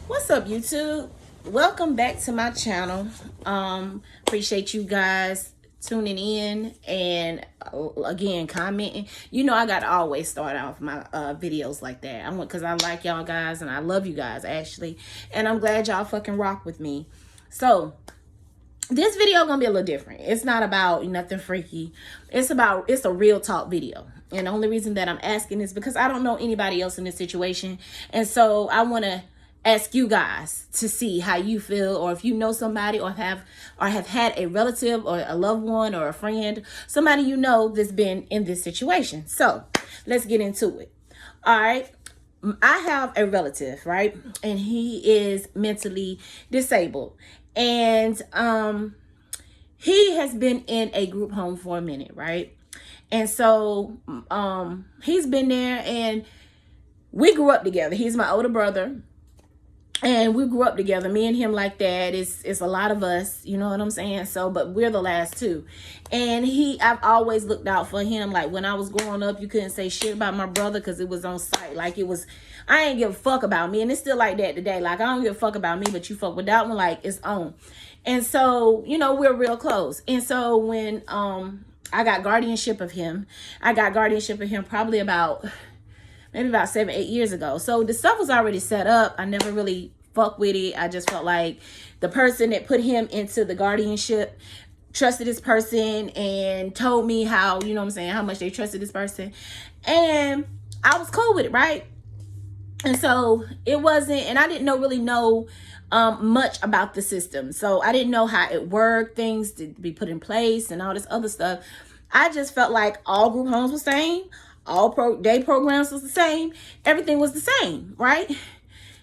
What's up, YouTube? Welcome back to my channel. Appreciate you guys tuning in and again commenting. You know I gotta always start off my videos like that. I want because I like y'all guys and I love you guys actually, and I'm glad y'all fucking rock with me. So this video gonna be a little different. It's not about nothing freaky. It's a real talk video. And the only reason that I'm asking is because I don't know anybody else in this situation, and so I want to ask you guys to see how you feel, or if you know somebody or have had a relative or a loved one or a friend, somebody you know that's been in this situation. So let's get into it. All right. I have a relative, right? And he is mentally disabled. And he has been in a group home for a minute, right? And so he's been there, and we grew up together. He's my older brother. And we grew up together, me and him, like that. It's a lot of us, you know what I'm saying? So, but we're the last two. And I've always looked out for him. Like when I was growing up, you couldn't say shit about my brother because it was on sight. Like I ain't give a fuck about me. And it's still like that today. Like I don't give a fuck about me, but you fuck with that one, like it's on. And so, you know, we're real close. And so when I got guardianship of him probably maybe about 7-8 years ago. So the stuff was already set up. I never really fucked with it. I just felt like the person that put him into the guardianship trusted this person and told me how, you know what I'm saying, how much they trusted this person. And I was cool with it, right? And so it wasn't, and I didn't really know much about the system. So I didn't know how it worked, things to be put in place and all this other stuff. I just felt like all group homes were the same. All day programs was the same. Everything was the same, right?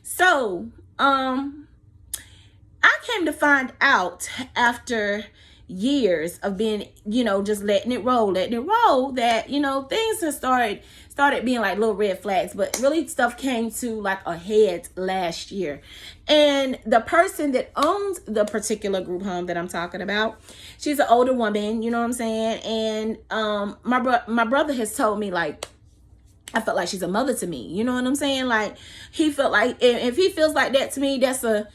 So, I came to find out after years of being, you know, just letting it roll, that, you know, things have started being like little red flags, but really stuff came to like a head last year. And the person that owns the particular group home that I'm talking about, she's an older woman, you know what I'm saying? And my brother has told me, like, I felt like she's a mother to me, you know what I'm saying? Like he felt like, if he feels like that to me, that's a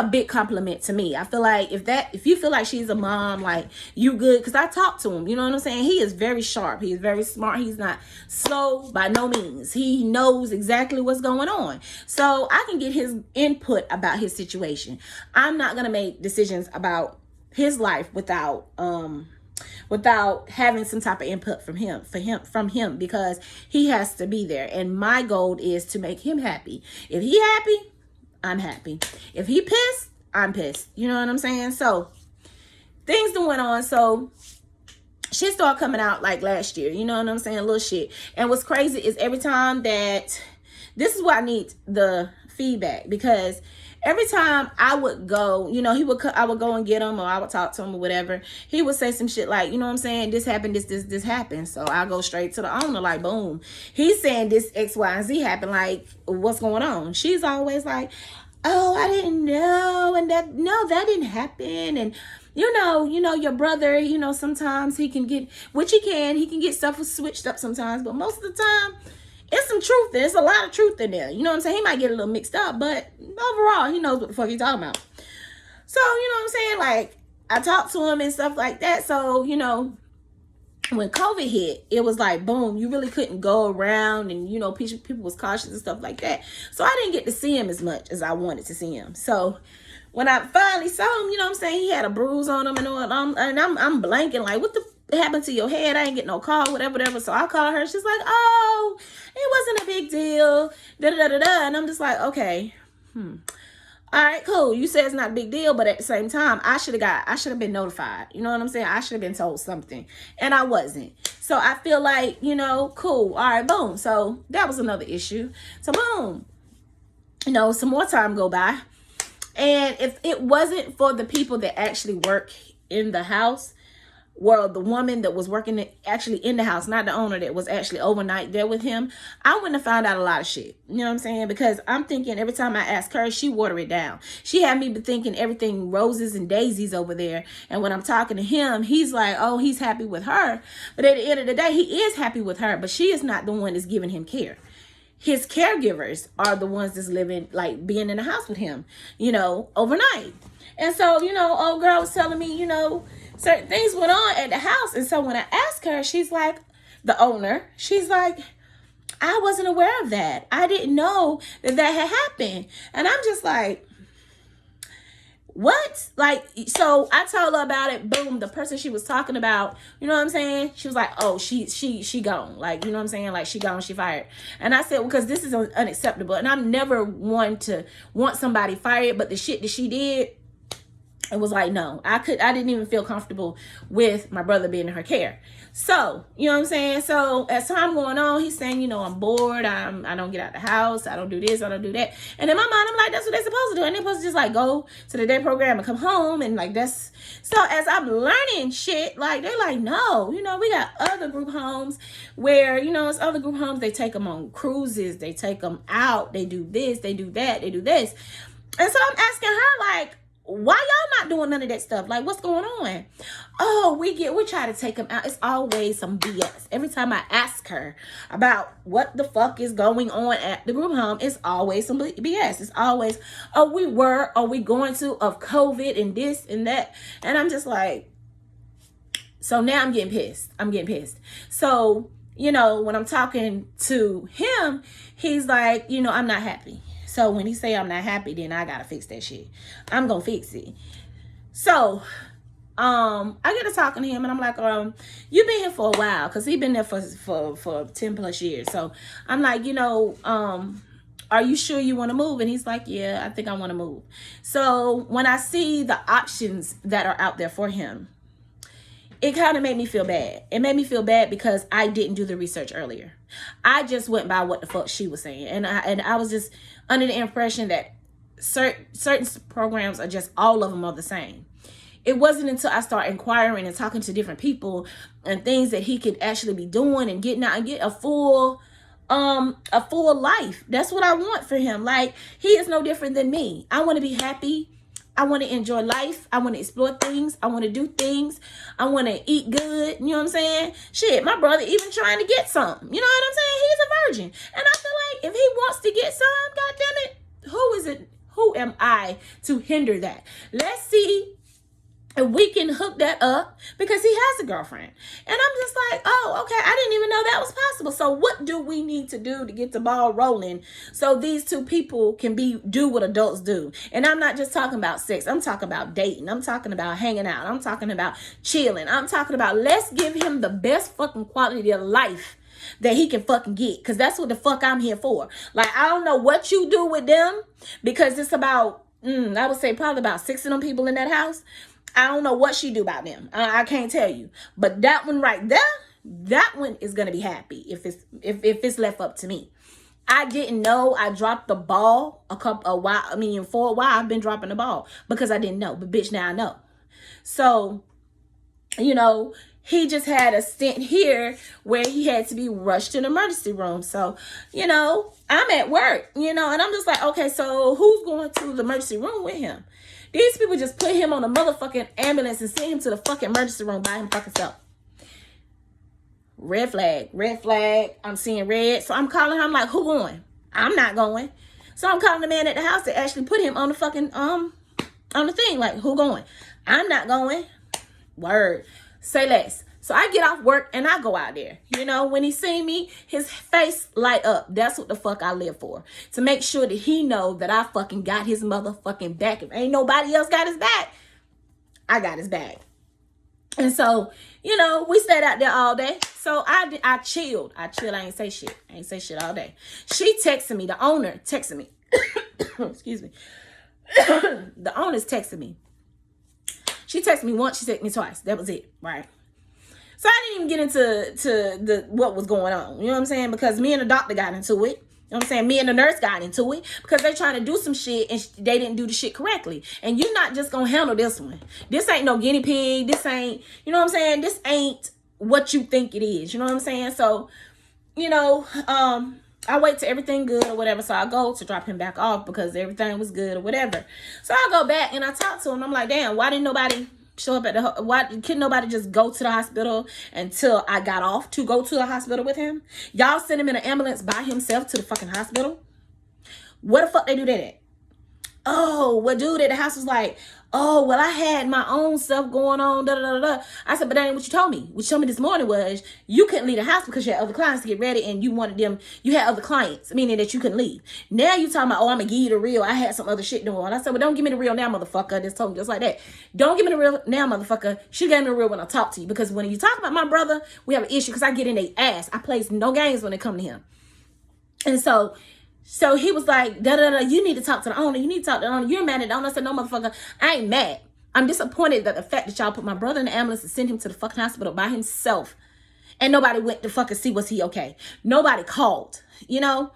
big compliment to me. I feel like if you feel like she's a mom, like you good, because I talked to him, you know what I'm saying? He is very sharp. He is very smart. He's not slow by no means. He knows exactly what's going on. So I can get his input about his situation. I'm not going to make decisions about his life without having some type of input from him, because he has to be there. And my goal is to make him happy. If he happy, I'm happy. If he pissed, I'm pissed. You know what I'm saying? So things that went on. So shit started coming out like last year. You know what I'm saying? Little shit. And what's crazy is every time that, this is why I need the feedback, because every time I would go, you know, I would go and get him, or I would talk to him or whatever. He would say some shit like, you know what I'm saying? This happened, this happened. So I go straight to the owner, like, boom. He's saying this X, Y, and Z happened. Like, what's going on? She's always like, oh, I didn't know. And that didn't happen. And you know, your brother, you know, sometimes he can get stuff switched up sometimes, but most of the time, it's some truth. There's a lot of truth in there. You know what I'm saying? He might get a little mixed up, but overall, he knows what the fuck he's talking about. So, you know what I'm saying? Like, I talked to him and stuff like that. So, you know, when COVID hit, it was like, boom, you really couldn't go around, and, you know, people was cautious and stuff like that. So I didn't get to see him as much as I wanted to see him. So when I finally saw him, you know what I'm saying? He had a bruise on him and all, and I'm blanking, like, what the happened to your head? I ain't get no call, whatever. So I call her. She's like, oh, it wasn't a big deal. And I'm just like, okay, all right, cool. You said it's not a big deal, but at the same time, I should have been notified. You know what I'm saying? I should have been told something, and I wasn't. So I feel like, you know, cool. All right, boom. So that was another issue. So boom, you know, some more time go by, and if it wasn't for the people that actually work in the house, well, the woman that was working actually in the house, not the owner that was actually overnight there with him, I wouldn't have found out a lot of shit. You know what I'm saying? Because I'm thinking every time I ask her, she water it down. She had me thinking everything roses and daisies over there. And when I'm talking to him, he's like, oh, he's happy with her. But at the end of the day, he is happy with her, but she is not the one that's giving him care. his caregivers are the ones that's living, like being in the house with him, overnight. And so, old girl was telling me, certain things went on at the house. And so when I asked her, she's like, the owner, she's like, I wasn't aware of that. I didn't know that had happened. And I'm just like, what? Like, so I told her about it. Boom, the person she was talking about, you know what I'm saying? She was like, oh, she gone. Like, you know what I'm saying? Like, she gone, she fired. And I said, well, because this is unacceptable. And I'm never one to want somebody fired, but the shit that she did, it was like, no, I didn't even feel comfortable with my brother being in her care. So, you know what I'm saying? So as time going on, he's saying, I'm bored. I don't get out the house. I don't do this. I don't do that. And in my mind, I'm like, that's what they're supposed to do. And they're supposed to just like go to the day program and come home. And like, that's, so as I'm learning shit, like, they're like, no, we got other group homes where, it's other group homes. They take them on cruises. They take them out. They do this, they do that, they do this. And so I'm asking her, like, why y'all not doing none of that stuff? Like, what's going on? Oh, we try to take them out. It's always some BS. Every time I ask her about what the fuck is going on at the group home, it's always some BS. It's always, are we going to, of COVID and this and that. And I'm just like, so now I'm getting pissed. So, when I'm talking to him, he's like, I'm not happy. So when he say I'm not happy, then I gotta fix that shit. I'm gonna fix it. So, I get to talking to him and I'm like, you've been here for a while, cause he been there for 10 plus years. So I'm like, are you sure you want to move? And he's like, yeah, I think I want to move. So when I see the options that are out there for him, it kind of made me feel bad. It made me feel bad because I didn't do the research earlier. I just went by what the fuck she was saying. And I was just under the impression that certain programs are just, all of them are the same. It wasn't until I started inquiring and talking to different people and things that he could actually be doing and getting out and get a full life. That's what I want for him. Like, he is no different than me. I want to be happy. I want to enjoy life. I want to explore things. I want to do things. I want to eat good. You know what I'm saying? Shit, my brother even trying to get some. You know what I'm saying? He's a virgin. And I feel like if he wants to get some, God damn it, who am I to hinder that? Let's see if we can hook that up, because he has a girlfriend. And I'm just like, oh, okay, I didn't even know that was possible. So what do we need to do to get the ball rolling so these two people can do what adults do? And I'm not just talking about sex. I'm talking about dating. I'm talking about hanging out. I'm talking about chilling. I'm talking about, let's give him the best fucking quality of life that he can fucking get, because that's what the fuck I'm here for. Like, I don't know what you do with them, because it's about, I would say probably about 6 of them people in that house. I don't know what she do about them. I can't tell you. But that one right there, that one is gonna be happy if it's left up to me. I didn't know. I dropped the ball for a while I've been dropping the ball because I didn't know. But bitch, now I know. So, he just had a stint here where he had to be rushed to the emergency room. So, I'm at work, and I'm just like, okay, so who's going to the emergency room with him? These people just put him on a motherfucking ambulance and send him to the fucking emergency room by him fucking self. Red flag. I'm seeing red. So I'm calling her. I'm like, who going? I'm not going. So I'm calling the man at the house to actually put him on the fucking, on the thing. Like, who going? I'm not going. Word. Say less. So I get off work and I go out there. When he see me, his face light up. That's what the fuck I live for. To make sure that he know that I fucking got his motherfucking back. If ain't nobody else got his back, I got his back. And so, we stayed out there all day. So I chilled. I ain't say shit. I ain't say shit all day. She texted me. The owner texted me. Excuse me. The owner's texted me. She texted me once. She texted me twice. That was it. Right. So I didn't even get into what was going on. You know what I'm saying? Because me and the doctor got into it. You know what I'm saying? Me and the nurse got into it because they're trying to do some shit and they didn't do the shit correctly. And you're not just going to handle this one. This ain't no guinea pig. This ain't, you know what I'm saying? This ain't what you think it is. You know what I'm saying? So, I wait till everything good or whatever. So I go to drop him back off because everything was good or whatever. So I go back and I talk to him. I'm like, damn, why didn't nobody show up at the, why couldn't nobody just go to the hospital until I got off to go to the hospital with him? Y'all sent him in an ambulance by himself to the fucking hospital. Where the fuck they do that at? Oh, well, dude at the house was like, oh, well, I had my own stuff going on, da, da, da, da. I said, but that ain't what you told me. What you told me this morning was you couldn't leave the house because you had other clients to get ready and you wanted them, you had other clients, meaning that you couldn't leave. Now you talking about, oh, I'm going to give you the real. I had some other shit going on. I said, well, don't give me the real now, motherfucker. I just told him just like that. Don't give me the real now, motherfucker. She gave me the real when I talk to you, because when you talk about my brother, we have an issue because I get in their ass. I play no games when it come to him. And so he was like, da-da-da, you need to talk to the owner. You need to talk to the owner. You're mad at the owner. I said, no, motherfucker, I ain't mad. I'm disappointed that the fact that y'all put my brother in the ambulance and sent him to the fucking hospital by himself and nobody went to fucking see was he okay. Nobody called, you know?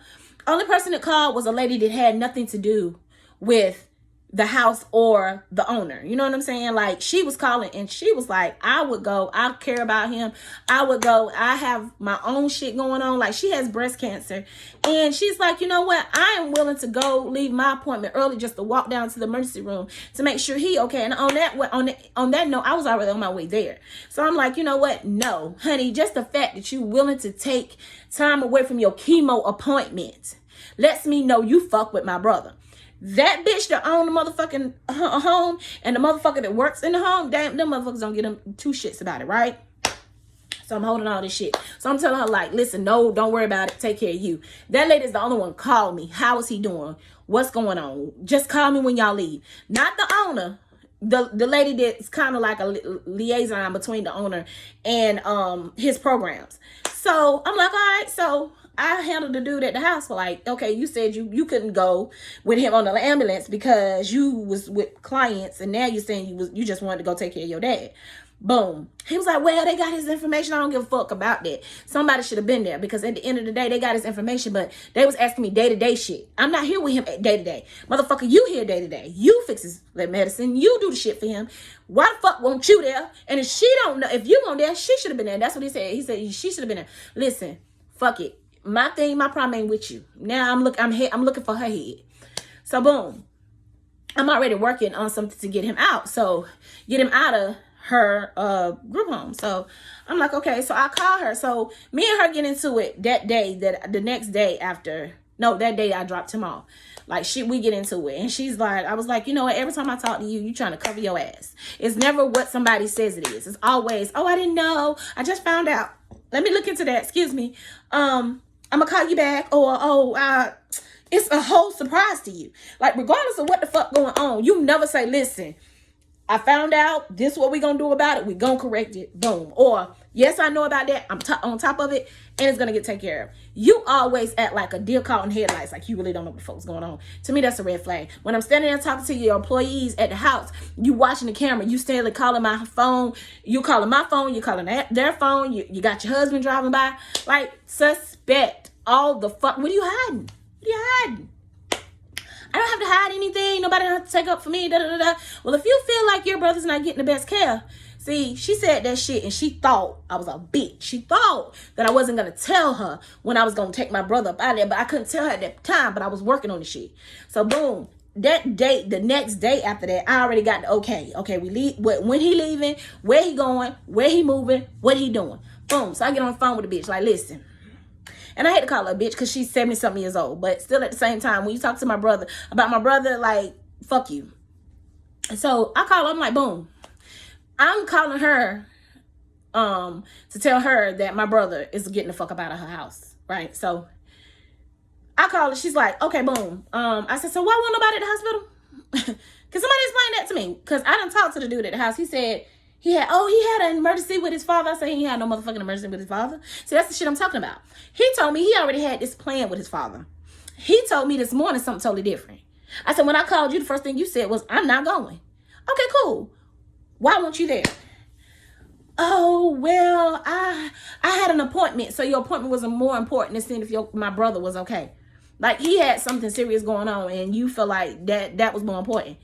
Only person that called was a lady that had nothing to do with the house or the owner. You know what I'm saying? Like, she was calling and she was like, I would go. I care about him. I would go. I have my own shit going on. Like, she has breast cancer. And she's like, you know what? I am willing to go leave my appointment early just to walk down to the emergency room to make sure he okay. And on that note, I was already on my way there. So I'm like, you know what? No, honey, just the fact that you're willing to take time away from your chemo appointment lets me know you fuck with my brother. That bitch that own the motherfucking home and the motherfucker that works in the home, damn, them motherfuckers don't get them two shits about it, right? So I'm holding all this shit. So I'm telling her, like, listen, no, don't worry about it. Take care of you. That lady's the only one call me. How is he doing? What's going on? Just call me when y'all leave. Not the owner. The lady that's kind of like a liaison between the owner and his programs. So I'm like, all right, so I handled the dude at the house for like, okay, you said you couldn't go with him on the ambulance because you was with clients, and now you're saying you just wanted to go take care of your dad. Boom. He was like, well, they got his information. I don't give a fuck about that. Somebody should have been there, because at the end of the day, they got his information, but they was asking me day-to-day shit. I'm not here with him day-to-day. Motherfucker, you here day-to-day. You fix his medicine. You do the shit for him. Why the fuck won't you there? And if she don't know, if you weren't there, she should have been there. That's what he said. He said she should have been there. Listen, fuck it. My problem ain't with you. Now I'm looking for her head. So boom. I'm already working on something to get him out. So get him out of her group home. So I'm like, okay. So I call her. So me and her get into it that day, that day I dropped him off. Like, we get into it. And she's like, I was like, you know what? Every time I talk to you, you trying to cover your ass. It's never what somebody says it is. It's always, oh, I didn't know. I just found out. Let me look into that. Excuse me. I'm gonna call you back, or it's a whole surprise to you. Like, regardless of what the fuck going on, you never say, listen, I found out, this is what we gonna do about it. We gonna correct it. Boom. Or, yes, I know about that. I'm on top of it, and it's gonna get taken care of. You always act like a deer caught in headlights, like you really don't know what the fuck's going on. To me, that's a red flag. When I'm standing there talking to your employees at the house, you watching the camera, you standing calling my phone, you calling my phone, you calling their phone, you got your husband driving by. Like, suspect all the fuck. What are you hiding? What are you hiding? I don't have to hide anything. Nobody have to take up for me. Da, da, da, da. Well, if you feel like your brother's not getting the best care, see, she said that shit and she thought I was a bitch. She thought that I wasn't going to tell her when I was going to take my brother up out of there, but I couldn't tell her at that time, but I was working on the shit. So boom, that day, the next day after that, I already got the okay. Okay, we leave. When he leaving, where he going, where he moving, what he doing. Boom. So I get on the phone with the bitch, like, listen. And I hate to call her a bitch because she's 70-something years old. But still, at the same time, when you talk to my brother about my brother, like, fuck you. So I call her, I'm like, boom. I'm calling her to tell her that my brother is getting the fuck up out of her house, right? So I call her. She's like, okay, boom. I said, so why won't nobody at the hospital? Can somebody explain that to me? Because I done talked to the dude at the house. He said he had an emergency with his father. I said he had no motherfucking emergency with his father. So that's the shit I'm talking about. He told me he already had this plan with his father. He told me this morning something totally different. I said, when I called you, the first thing you said was, I'm not going. Okay, cool. Why weren't you there? Oh, well, I had an appointment. So your appointment was more important than seeing if my brother was okay. Like, he had something serious going on and you feel like that was more important.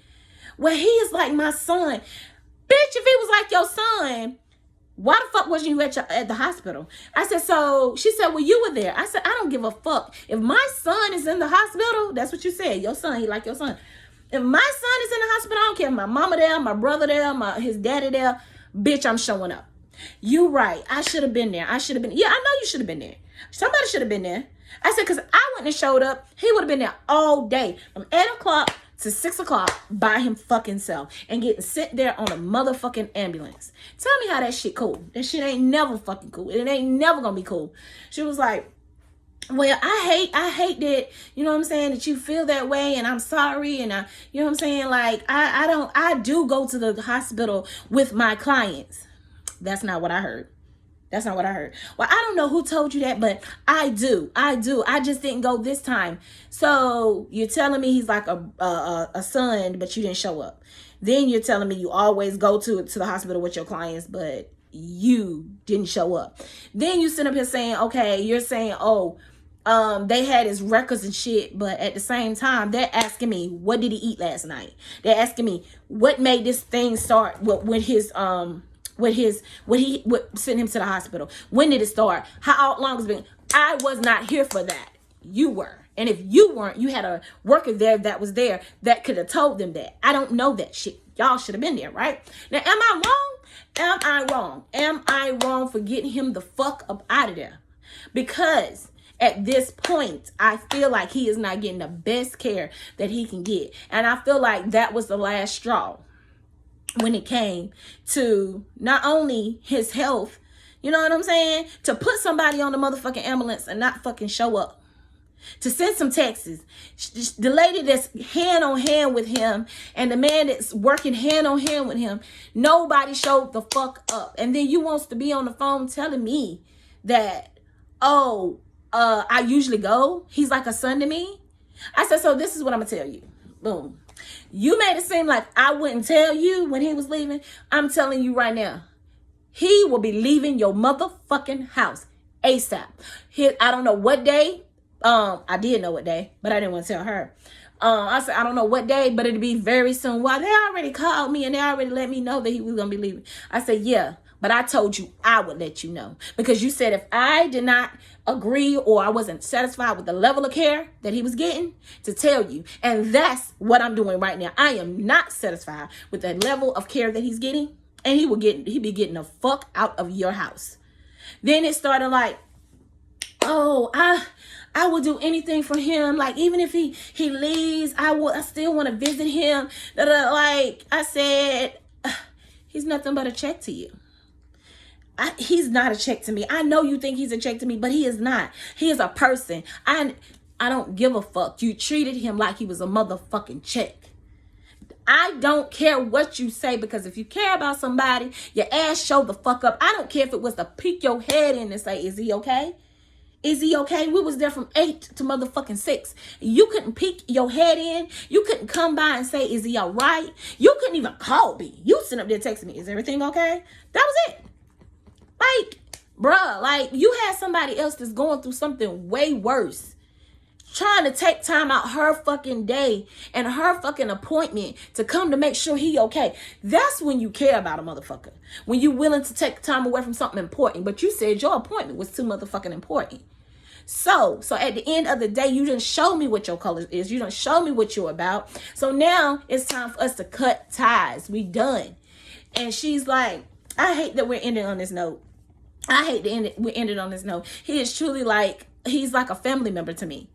Well, he is like my son. Bitch, if he was like your son, why the fuck wasn't you at the hospital? I said, so she said, well, you were there. I said, I don't give a fuck. If my son is in the hospital, that's what you said. Your son, he like your son. If my son is in the hospital, I don't care if my mama there, my brother there, his daddy there, bitch, I'm showing up. You right. I should have been there. I should have been. Yeah, I know you should have been there. Somebody should have been there. I said, because I wouldn't have showed up. He would have been there all day from 8 o'clock to 6 o'clock by him fucking self and getting sent there on a motherfucking ambulance. Tell me how that shit cool. That shit ain't never fucking cool. It ain't never gonna be cool. She was like, well, I hate that, you know what I'm saying, that you feel that way, and I'm sorry, and you know what I'm saying, like, I do go to the hospital with my clients. That's not what I heard. That's not what I heard. Well, I don't know who told you that, but I do. I just didn't go this time. So you're telling me he's like a son, but you didn't show up. Then you're telling me you always go to the hospital with your clients, but you didn't show up. Then you sit up here saying, okay, you're saying, oh, they had his records and shit, but at the same time, they're asking me, what did he eat last night? They're asking me, what made this thing start with his what sent him to the hospital? When did it start? How long has it been? I was not here for that. You were. And if you weren't, you had a worker there that was there that could have told them that. I don't know that shit. Y'all should have been there, right? Now, am I wrong? Am I wrong? Am I wrong for getting him the fuck up out of there? Because at this point, I feel like he is not getting the best care that he can get. And I feel like that was the last straw when it came to not only his health, you know what I'm saying? To put somebody on the motherfucking ambulance and not fucking show up. To send some texts. The lady that's hand on hand with him and the man that's working hand on hand with him, nobody showed the fuck up. And then you wants to be on the phone telling me that, oh, I usually go. He's like a son to me. I said, so this is what I'm going to tell you. Boom. You made it seem like I wouldn't tell you when he was leaving. I'm telling you right now. He will be leaving your motherfucking house ASAP. I don't know what day. I did know what day, but I didn't want to tell her. I said, I don't know what day, but it'll be very soon. Well, they already called me and they already let me know that he was going to be leaving. I said, yeah, but I told you I would let you know. Because you said if I did not agree or I wasn't satisfied with the level of care that he was getting, to tell you. And that's what I'm doing right now. I am not satisfied with the level of care that he's getting. And he be getting the fuck out of your house. Then it started like, oh, I will do anything for him. Like, even if he leaves, I still want to visit him. Like I said, he's nothing but a check to you. He's not a check to me. I know you think he's a check to me, but he is not. He is a person. I don't give a fuck. You treated him like he was a motherfucking check. I don't care what you say, because if you care about somebody, your ass show the fuck up. I don't care if it was to peek your head in and say, is he okay? Is he okay? We was there from 8 to motherfucking 6. You couldn't peek your head in. You couldn't come by and say, is he all right? You couldn't even call me. You sitting up there texting me, is everything okay? That was it. Like, bruh, like, you had somebody else that's going through something way worse, trying to take time out her fucking day and her fucking appointment to come to make sure he okay. That's when you care about a motherfucker. When you willing to take time away from something important. But you said your appointment was too motherfucking important. So at the end of the day, you didn't show me what your color is. You didn't show me what you're about. So now it's time for us to cut ties. We done. And she's like, I hate that we're ending on this note. I hate that we ended on this note. He is truly like, he's like a family member to me.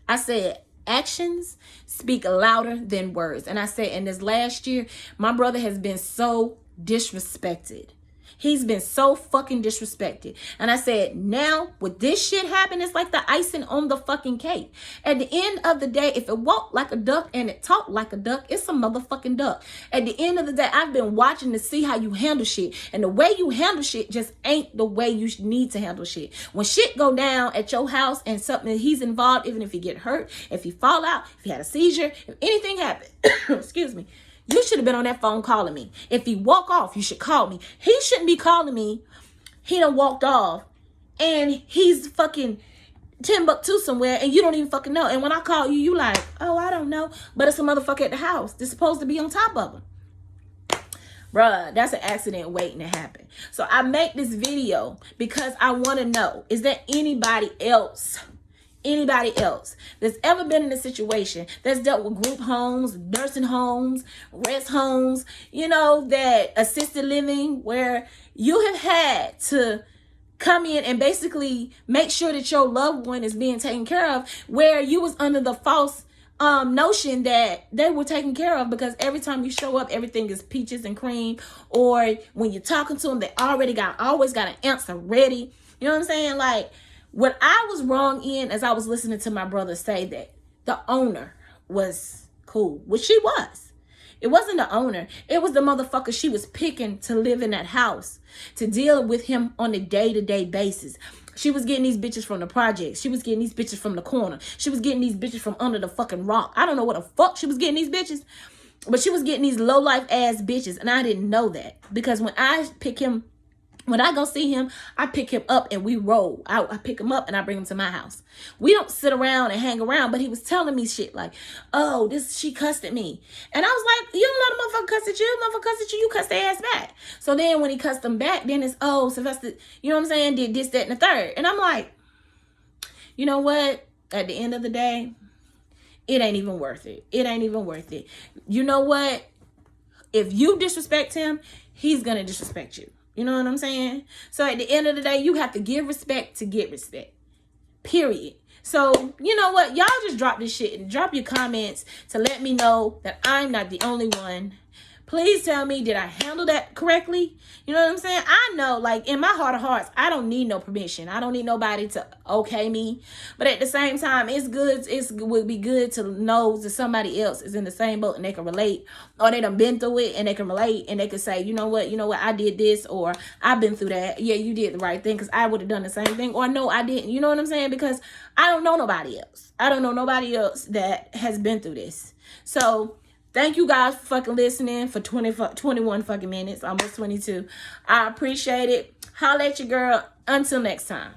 I said, actions speak louder than words. And I said, in this last year, my brother has been so disrespected. He's been so fucking disrespected. And I said, now with this shit happen, it's like the icing on the fucking cake. At the end of the day, if it walked like a duck and it talked like a duck, it's a motherfucking duck. At the end of the day, I've been watching to see how you handle shit. And the way you handle shit just ain't the way you need to handle shit. When shit go down at your house and something, he's involved, even if he get hurt, if he fall out, if he had a seizure, if anything happened, excuse me, you should have been on that phone calling me. If he walk off, you should call me. He shouldn't be calling me. He done walked off and he's fucking Timbuktu somewhere and you don't even fucking know. And when I call you, you like, oh, I don't know. But it's a motherfucker at the house. They're supposed to be on top of him. Bruh, that's an accident waiting to happen. So I make this video because I want to know, is there anybody else anybody else that's ever been in a situation that's dealt with group homes, nursing homes, rest homes, you know, that assisted living, where you have had to come in and basically make sure that your loved one is being taken care of, where you was under the false notion that they were taken care of, because every time you show up, everything is peaches and cream, or when you're talking to them, they always got an answer ready. You know what I'm saying? Like, what I was wrong in, as I was listening to my brother say that the owner was cool, which she was. It wasn't the owner. It was the motherfucker she was picking to live in that house, to deal with him on a day-to-day basis. She was getting these bitches from the projects. She was getting these bitches from the corner. She was getting these bitches from under the fucking rock. I don't know what the fuck she was getting these bitches, but she was getting these low-life ass bitches, and I didn't know that, because when I go see him, I pick him up and we roll. I pick him up and I bring him to my house. We don't sit around and hang around, but he was telling me shit like, oh, she cussed at me. And I was like, you don't let a motherfucker cuss at you. Motherfucker cuss at you, you cuss their ass back. So then when he cussed them back, then it's, oh, Sylvester, you know what I'm saying, did this, that, and the third. And I'm like, you know what? At the end of the day, it ain't even worth it. It ain't even worth it. You know what? If you disrespect him, he's going to disrespect you. You know what I'm saying? So at the end of the day, you have to give respect to get respect. Period. So, you know what? Y'all just drop this shit and drop your comments to let me know that I'm not the only one. Please tell me, did I handle that correctly? You know what I'm saying? I know, like, in my heart of hearts, I don't need no permission. I don't need nobody to okay me. But at the same time, it would be good to know that somebody else is in the same boat and they can relate, or they done been through it and they can relate, and they can say, you know what, I did this, or I've been through that. Yeah, you did the right thing, because I would have done the same thing. Or no, I didn't. You know what I'm saying? Because I don't know nobody else. I don't know nobody that has been through this. So thank you guys for fucking listening for 21 fucking minutes, almost 22. I appreciate it. Holla at your girl. Until next time.